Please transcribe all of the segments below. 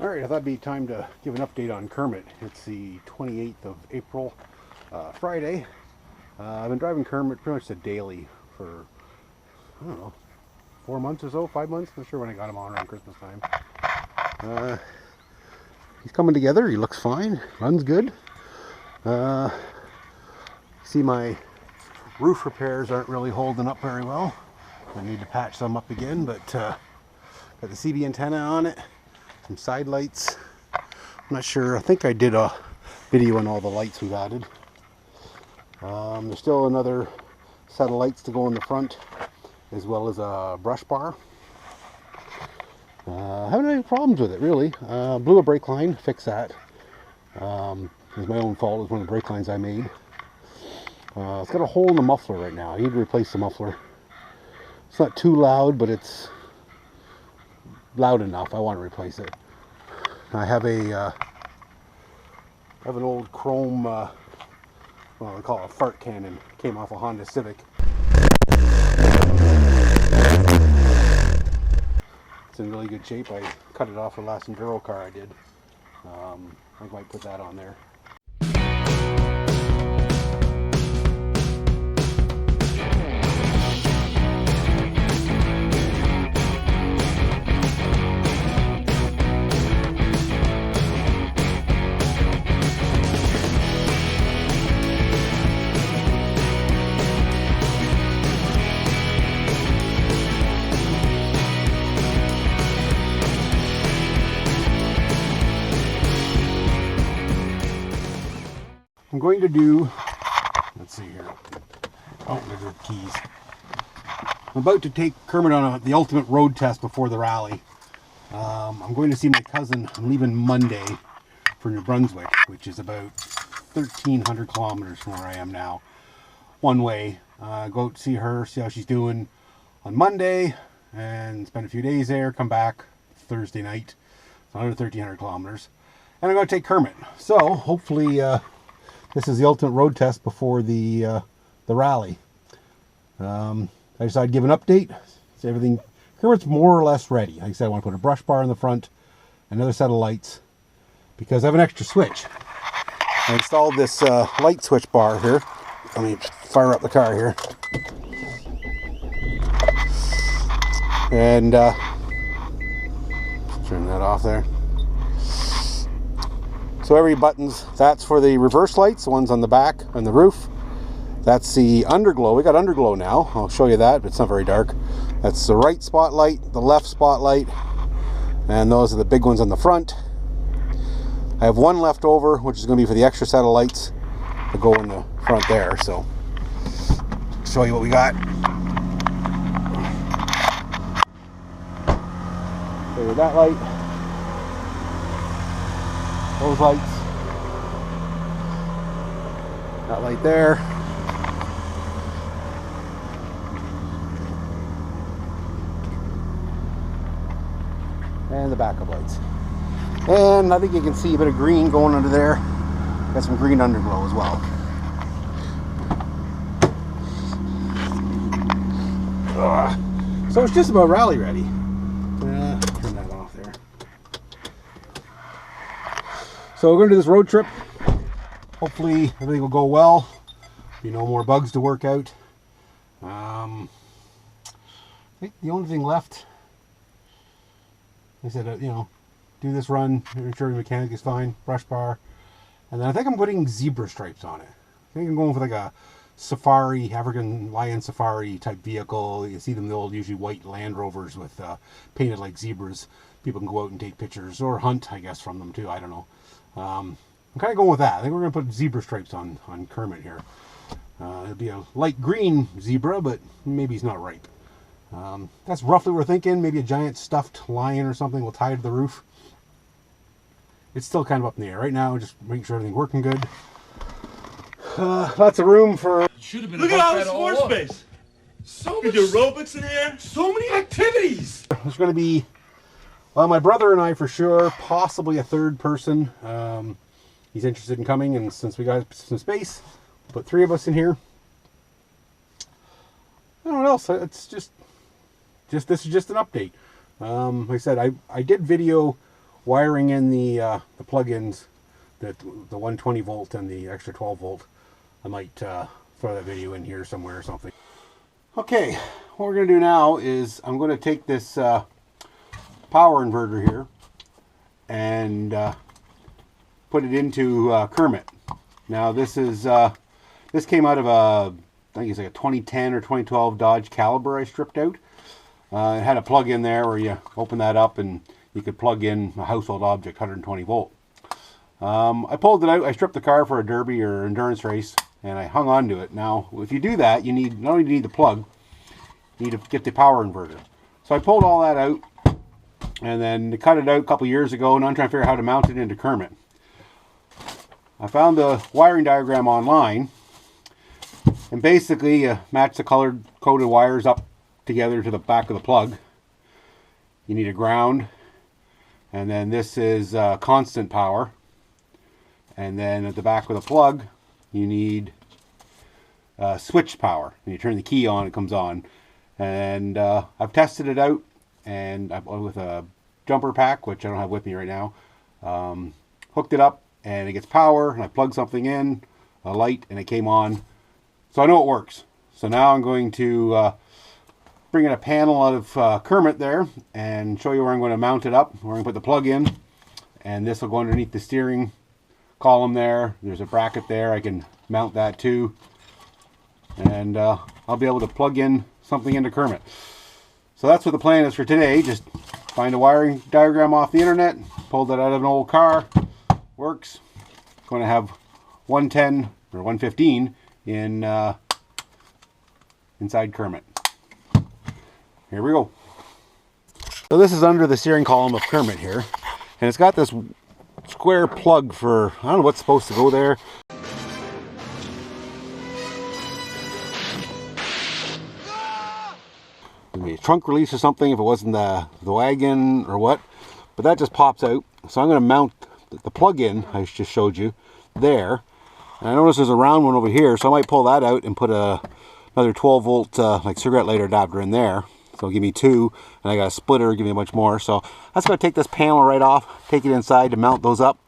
Alright, I thought it'd be time to give an update on Kermit. It's the 28th of April, Friday. I've been driving Kermit pretty much daily for, I don't know, 4 months or so, 5 months. Not sure when I got him on around Christmas time. He's coming together. He looks fine. Runs good. See, my roof repairs aren't really holding up very well. I need to patch some up again, but got the CB antenna on it. Some side lights. I'm not sure. I think I did a video on all the lights we've added. There's still another set of lights to go in the front, as well as a brush bar. Haven't had any problems with it, really. Blew a brake line, fixed that. It was my own fault. It was one of the brake lines I made. It's got a hole in the muffler right now. I need to replace the muffler. It's not too loud, but it's loud enough. I want to replace it. I have an old chrome, well, I call it a fart cannon. Came off a Honda Civic. It's in really good shape. I cut it off the last Enduro car I did. I might put that on there. I'm going to do, let's see here. Oh, there's the keys. I'm about to take Kermit on the ultimate road test before the rally. I'm going to see my cousin. I'm leaving Monday for New Brunswick, which is about 1,300 kilometers from where I am now. One way. Go out to see her, see how she's doing on Monday, and spend a few days there, come back Thursday night. It's another 1,300 kilometers. And I'm going to take Kermit. So, hopefully, this is the ultimate road test before the rally. I decided to give an update. So everything, Kermit's more or less ready. Like I said, I want to put a brush bar in the front, another set of lights, because I have an extra switch. I installed this light switch bar here. Let me fire up the car here. And turn that off there. So every button's, that's for the reverse lights, the ones on the back, on the roof. That's the underglow. We got underglow now. I'll show you that, but it's not very dark. That's the right spotlight, the left spotlight, and those are the big ones on the front. I have one left over, which is going to be for the extra set of lights to go in the front there. So, show you what we got. There's that light. Those lights, that light there, and the backup lights. And I think you can see a bit of green going under there. Got some green underglow as well. So it's just about rally ready. Turn that off there. So we're going to do this road trip. Hopefully everything will go well. Be no more bugs to work out. I think the only thing left, I said, you know, do this run, ensure the mechanic is fine, brush bar, and then I think I'm putting zebra stripes on it. I think I'm going for like a safari, African lion safari type vehicle. You see them, the old usually white Land Rovers with painted like zebras. People can go out and take pictures or hunt, I guess, from them too. I don't know. I'm kind of going with that. I think we're going to put zebra stripes on Kermit here. It'll be a light green zebra, but maybe he's not ripe. That's roughly what we're thinking. Maybe a giant stuffed lion or something will tie to the roof. It's still kind of up in the air right now. Just making sure everything's working good. Lots of room for. Should have been. Look at all the sports space. So much aerobics in here. So many activities. There's going to be, well, my brother and I for sure, possibly a third person. He's interested in coming, and since we got some space, put 3 of us in here. I don't know what else. It's just this is just an update. Like I said, I did video wiring in the plug-ins, the 120 volt and the extra 12 volt. I might throw that video in here somewhere or something. Okay, what we're going to do now is I'm going to take this power inverter here and put it into Kermit. Now this came out of I think it's like a 2010 or 2012 Dodge Caliber I stripped out. It had a plug in there where you open that up and you could plug in a household object, 120 volt. I pulled it out, I stripped the car for a derby or endurance race, and I hung on to it. Now, if you do that, you need, not only do you need the plug, you need to get the power inverter. So I pulled all that out, and then cut it out a couple years ago, and I'm trying to figure out how to mount it into Kermit. I found the wiring diagram online, and basically you match the colored coded wires up together to the back of the plug. You need a ground, and then this is constant power, and then at the back of the plug you need switch power, and you turn the key on, it comes on. And I've tested it out, and with a jumper pack, which I don't have with me right now, hooked it up, and it gets power, and I plugged something in, a light, and it came on. So I know it works. So now I'm going to bring in a panel out of Kermit there and show you where I'm going to mount it up. We're going to put the plug in, and this will go underneath the steering column there. There's a bracket there. I can mount that too. And I'll be able to plug in something into Kermit. So that's what the plan is for today. Just find a wiring diagram off the internet, pulled it out of an old car. Works. Going to have 110 or 115 in inside Kermit. Here we go. So this is under the steering column of Kermit here, and it's got this square plug for, I don't know what's supposed to go there. Maybe a trunk release or something, if it wasn't the wagon or what, but that just pops out. So I'm going to mount the plug-in I just showed you there, and I notice there's a round one over here, so I might pull that out and put another 12 volt like cigarette lighter adapter in there. So it'll give me two, and I got a splitter, give me a bunch more. So that's going to take this panel right off, take it inside to mount those up.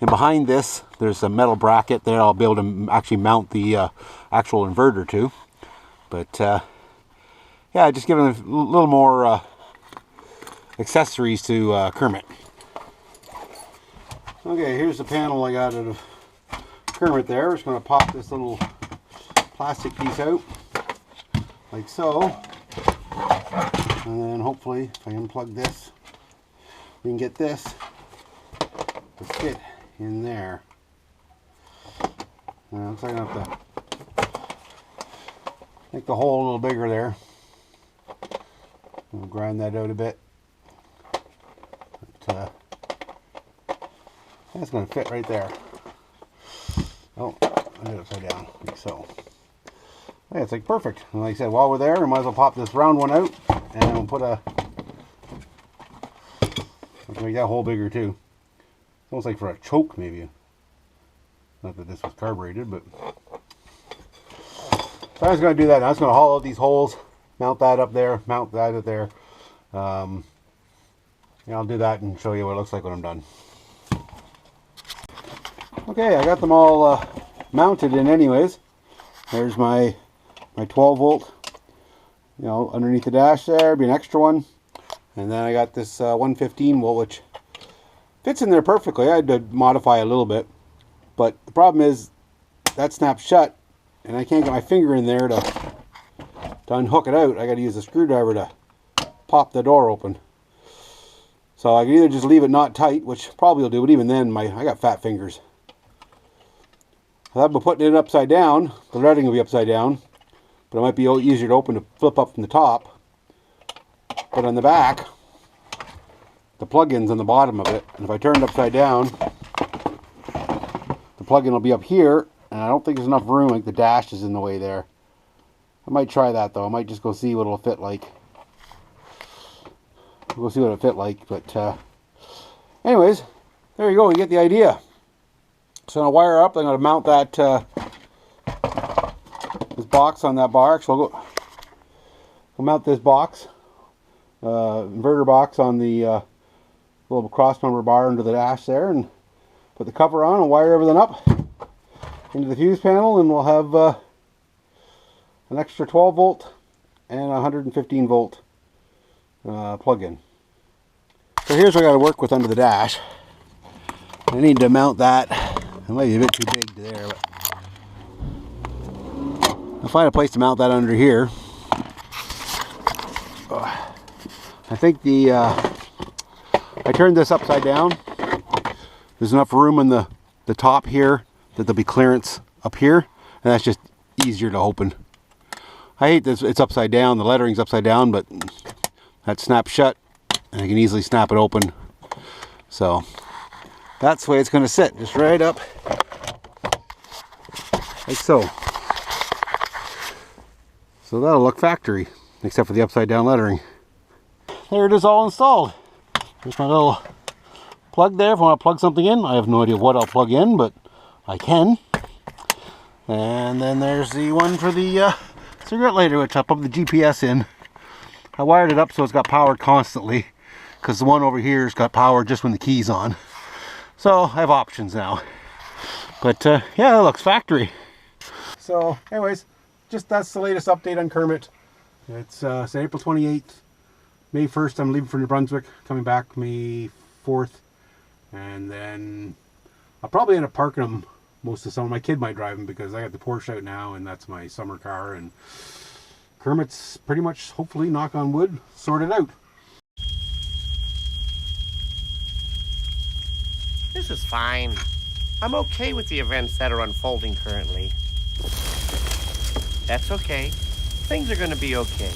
And behind this, there's a metal bracket there I'll be able to actually mount the actual inverter to. But yeah, just giving a little more accessories to Kermit. Okay, here's the panel I got out of Kermit there. We're just going to pop this little plastic piece out, like so. And then hopefully, if I unplug this, we can get this to fit in there. Now, looks like I have to make the hole a little bigger there. We'll grind that out a bit. But, that's going to fit right there. Oh, I did it upside down, like so. Yeah, it's like perfect. And like I said, while we're there, we might as well pop this round one out, and then we'll put make that hole bigger too. Almost like for a choke, maybe. Not that this was carbureted, but so I was going to do that. Now I was going to hollow out these holes, mount that up there, mount that up there. Yeah, I'll do that and show you what it looks like when I'm done. Okay, I got them all mounted in anyways. There's my 12 volt, you know, underneath the dash there, be an extra one. And then I got this 115 volt, which fits in there perfectly. I had to modify a little bit, but the problem is that snaps shut, and I can't get my finger in there to unhook it out. I got to use a screwdriver to pop the door open. So I can either just leave it not tight, which probably will do, but even then, I got fat fingers. I thought about putting it upside down. The threading will be upside down, but it might be easier to open to flip up from the top. But on the back, the plug-in's on the bottom of it, and if I turn it upside down, the plug-in will be up here, and I don't think there's enough room, like the dash is in the way there. I might try that though. I might just go see what it'll fit like. We'll see what it'll fit like, but anyways, there you go, you get the idea. So I'm going to wire up. I'm going to mount that this box on that bar. Actually, I'll mount this box, inverter box, on the a little cross member bar under the dash there, and put the cover on and wire everything up into the fuse panel, and we'll have an extra 12 volt and a 115 volt plug-in. So here's what I got to work with under the dash. I need to mount that. It might be a bit too big there, but I'll find a place to mount that under here. I think I turned this upside down. There's enough room in the top here that there'll be clearance up here, and that's just easier to open. I hate this, it's upside down, the lettering's upside down, but that snaps shut and I can easily snap it open. So that's the way it's going to sit, just right up like so. So that'll look factory, except for the upside down lettering. There it is, all installed. There's my little plug there if I want to plug something in. I have no idea what I'll plug in, but I can. And then there's the one for the cigarette lighter, which I'll put the GPS in. I wired it up so it's got power constantly, because the one over here has got power just when the key's on. So I have options now. But yeah, that looks factory. So anyways, just that's the latest update on Kermit. It's April 28th. May 1st I'm leaving for New Brunswick, coming back May 4th. And then I'll probably end up parking them most of the summer. My kid might drive them because I got the Porsche out now and that's my summer car. And Kermit's pretty much, hopefully, knock on wood, sorted out. This is fine. I'm okay with the events that are unfolding currently. That's okay. Things are going to be okay.